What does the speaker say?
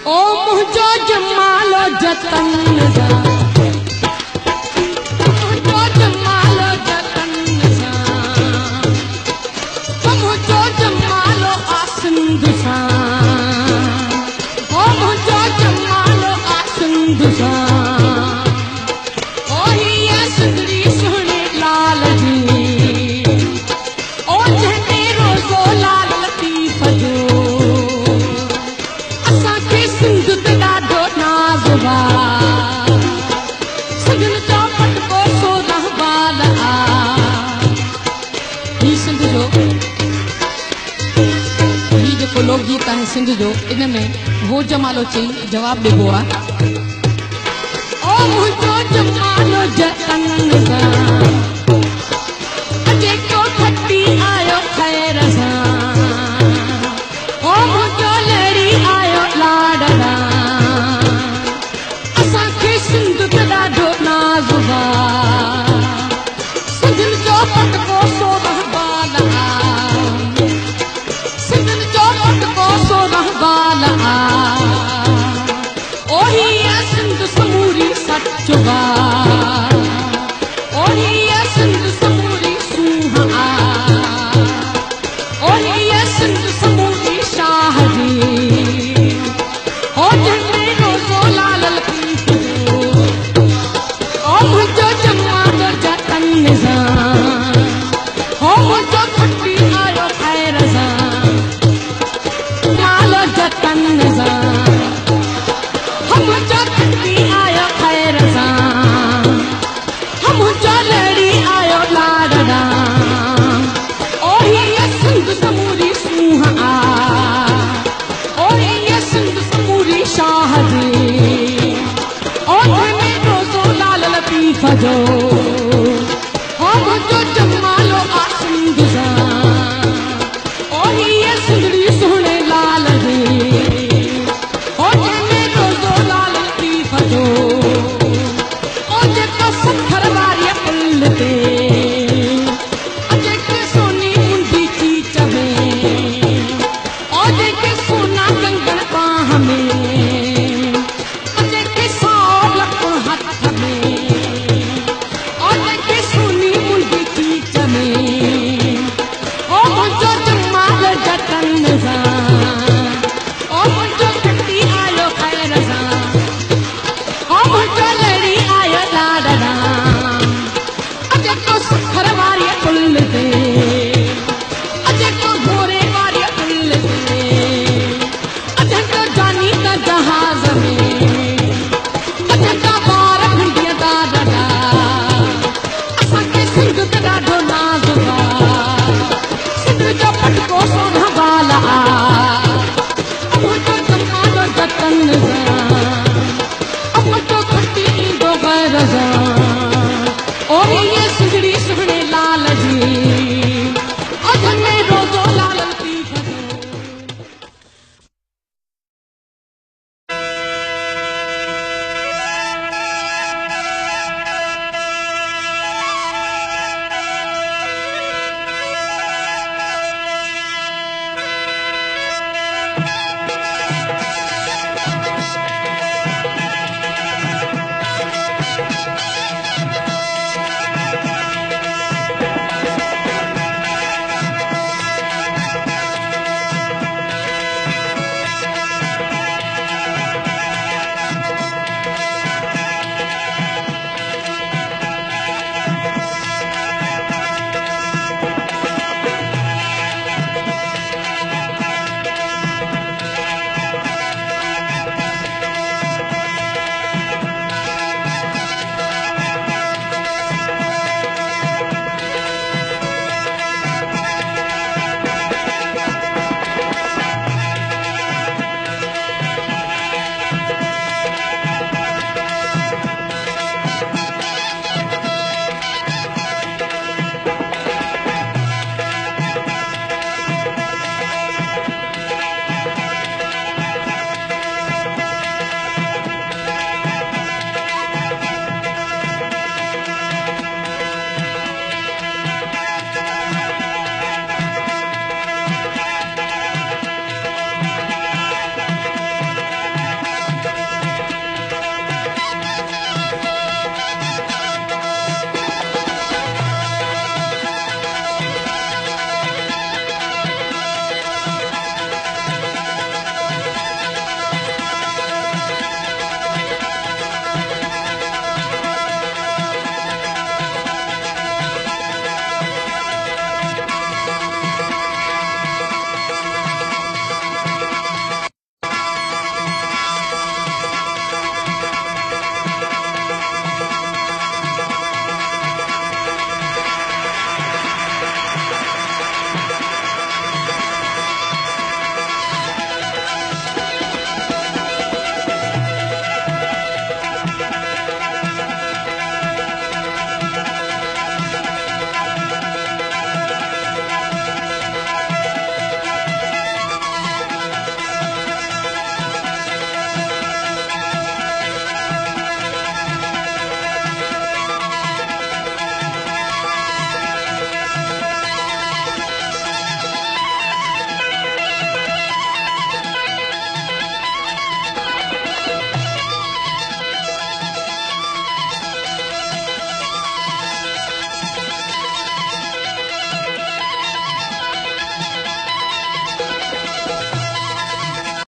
ओ मुझो जमालो जतन सा, मुझो जमालो जतन सा, ओ मुझो जमालो आसंद सा, ओ मुझो जमालो आसंद सा, ओ ही सुंदरी सुहणे लाल जी, ओ जहने रोज़ो लाल लतीफ़ जो सिंध ते ॾाढो नाज़वा सजन चौपट को सोरह बाल आ। ही सिंध जो ही जेको लोकगीत आहे सिंध जो, इन में हो जमालो चई जवाब ॾिबो आहे। ओ मुंहिंजो जमालो जतन सां जेको खटी आयो ख़ैर सां, ओ मुंहिंजो लड़ी आयो लाड सिंध ते ॾाढो नाज़वा सजन चौपट को सोरह बाल आ, सजन चौपट को सोरह बाल आ, ओही सिंध समूरी सच बा, ओही सिंध समूरी सूह आ, ओही सिंध समूरी शाह जी, ओ झंडे रोज़ो लाल लतीफ़ मुझो जमालो जतन सां, हो मुझो खटी आयो ख़ैर सां, जमालो जतन सां, हो मुझो खटी आयो ख़ैर सां, हो मुझो लड़ी आयो लाडड़ा, ओही सिंध समूरी सूह आ, ओही सिंध समूरी शाह जी, ओ झने रोज़ो लाल लतीफ़ जो।